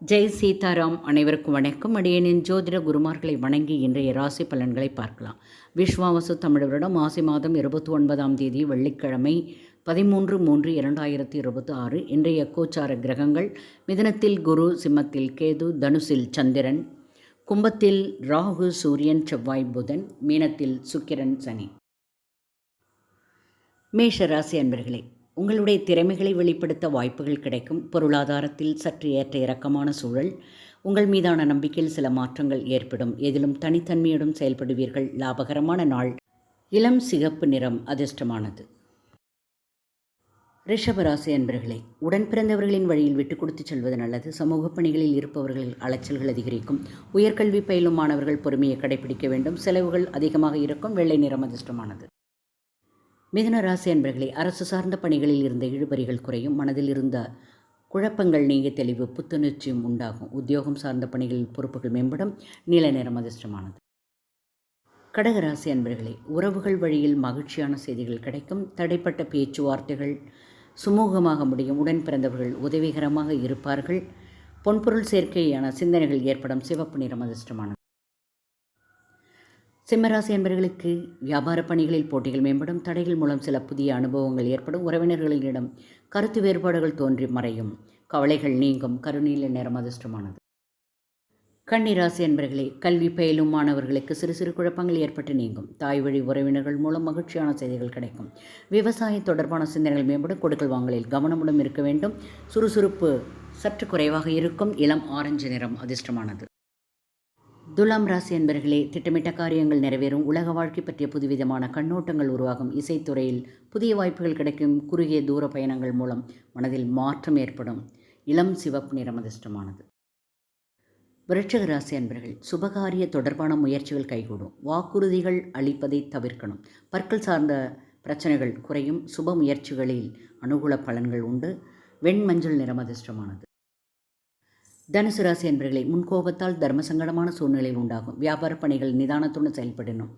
ஜெய் சீதாராம். அனைவருக்கும் வணக்கம். அடியேனின் ஜோதிட குருமார்களை வணங்கி இன்றைய ராசி பலன்களை பார்க்கலாம். விஸ்வாவசு தமிழ் வருடம் மாசி மாதம் 29ஆம் தேதி வெள்ளிக்கிழமை 13/3/2026. இன்றைய கோச்சார கிரகங்கள்: மிதுனத்தில் குரு, சிம்மத்தில் கேது, தனுசில் சந்திரன், கும்பத்தில் ராகு, சூரியன், செவ்வாய், புதன், மீனத்தில் சுக்கிரன், சனி. மேஷ ராசி அன்பர்களே, உங்களுடைய திறமைகளை வெளிப்படுத்த வாய்ப்புகள் கிடைக்கும். பொருளாதாரத்தில் சற்று ஏற்ற இறக்கமான சூழல். உங்கள் மீதான நம்பிக்கையில் சில மாற்றங்கள் ஏற்படும். எதிலும் தனித்தன்மையுடன் செயல்படுவீர்கள். லாபகரமான நாள். இளம் சிகப்பு நிறம் அதிர்ஷ்டமானது. ரிஷபராசி அன்பர்களே, உடன் பிறந்தவர்களின் வழியில் விட்டுக் கொடுத்து செல்வது நல்லது. சமூக பணிகளில் இருப்பவர்கள் அலைச்சல்கள் அதிகரிக்கும். உயர்கல்வி பயிலும் மாணவர்கள் பொறுமையை கடைபிடிக்க வேண்டும். செலவுகள் அதிகமாக இருக்கும். வெள்ளை நிறம் அதிர்ஷ்டமானது. மிதுன ராசி அன்பர்களே, அரசு சார்ந்த பணிகளில் இருந்த இழுபறிகள் குறையும். மனதில் இருந்த குழப்பங்கள் நீங்க தெளிவு, புத்துணர்ச்சியும் உண்டாகும். உத்தியோகம் சார்ந்த பணிகளில் பொறுப்புகள் மேம்படும். நீல நிறம் அதிர்ஷ்டமானது. கடகராசி அன்பர்களே, உறவுகள் வழியில் மகிழ்ச்சியான செய்திகள் கிடைக்கும். தடைப்பட்ட பேச்சுவார்த்தைகள் சுமூகமாக முடியும். உடன் பிறந்தவர்கள் உதவிகரமாக இருப்பார்கள். பொன்பொருள் சேர்க்கையான சிந்தனைகள் ஏற்படும். சிவப்பு நிறம் அதிர்ஷ்டமானது. சிம்மராசி என்பவர்களுக்கு வியாபார பணிகளில் போட்டிகள் மேம்படும். தடைகள் மூலம் சில புதிய அனுபவங்கள் ஏற்படும். உறவினர்களிடம் கருத்து வேறுபாடுகள் தோன்றி மறையும். கவலைகள் நீங்கும். கருநீல நிறம் அதிர்ஷ்டமானது. கன்னிராசி என்பவர்களே, கல்வி பயிலும் மாணவர்களுக்கு சிறு சிறு குழப்பங்கள் ஏற்பட்டு நீங்கும். தாய் வழி உறவினர்கள் மூலம் மகிழ்ச்சியான செய்திகள் கிடைக்கும். விவசாயம் தொடர்பான சிந்தனைகள் மேம்படும். கொடுக்கல் வாங்கலில் கவனமுடன் இருக்க வேண்டும். சுறுசுறுப்பு சற்று குறைவாக இருக்கும். இளம் ஆரஞ்சு நிறம் அதிர்ஷ்டமானது. துலாம் ராசி என்பர்களே, திட்டமிட்ட காரியங்கள் நிறைவேறும். உலக வாழ்க்கை பற்றிய புதுவிதமான கண்ணோட்டங்கள் உருவாகும். இசைத்துறையில் புதிய வாய்ப்புகள் கிடைக்கும். குறுகிய தூர பயணங்கள் மூலம் மனதில் மாற்றம் ஏற்படும். இளம் சிவப்பு நிறம் அதிர்ஷ்டமானது. விருச்சிக ராசி அன்பர்கள், சுபகாரிய தொடர்பான முயற்சிகள் கைகூடும். வாக்குறுதிகள் அளிப்பதை தவிர்க்கணும். பற்கள் சார்ந்த பிரச்சனைகள் குறையும். சுப முயற்சிகளில் அனுகூல பலன்கள் உண்டு. வெண்மஞ்சள் நிறம் அதிர்ஷ்டமானது. தனுசு ராசி என்பவர்களை, முன்கோபத்தால் தர்ம சங்கடமான சூழ்நிலை உண்டாகும். வியாபார பணிகள் நிதானத்துடன் செயல்படணும்.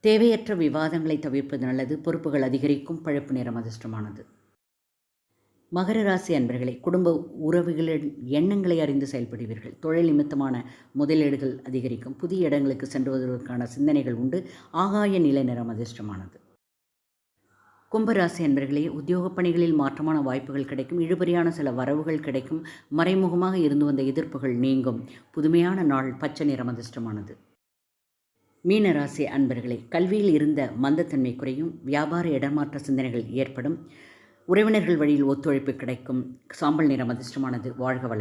தேவையற்ற விவாதங்களை தவிர்ப்பது நல்லது. பொறுப்புகள் அதிகரிக்கும். பழுப்பு நிறம் அதிர்ஷ்டமானது. மகர ராசி அன்பர்களே, குடும்ப உறவுகளின் எண்ணங்களை அறிந்து செயல்படுவீர்கள். தொழில் நிமித்தமான முதலீடுகள் அதிகரிக்கும். புதிய இடங்களுக்கு சென்றுவதற்கான சிந்தனைகள் உண்டு. ஆகாய நில நிறம் அதிர்ஷ்டமானது. கும்பராசி அன்பர்களே, உத்தியோக பணிகளில் மாற்றமான வாய்ப்புகள் கிடைக்கும். இழுபறியான சில வரவுகள் கிடைக்கும். மறைமுகமாக இருந்து வந்த எதிர்ப்புகள் நீங்கும். புதுமையான நாள். பச்சை நிறம் அதிர்ஷ்டமானது. மீனராசி அன்பர்களே, கல்வியில் இருந்த மந்தத்தன்மை குறையும். வியாபார இடமாற்ற சிந்தனைகள் ஏற்படும். உறவினர்கள் வழியில் ஒத்துழைப்பு கிடைக்கும். சாம்பல் நிறம் அதிர்ஷ்டமானது. வாழ்க வளம்.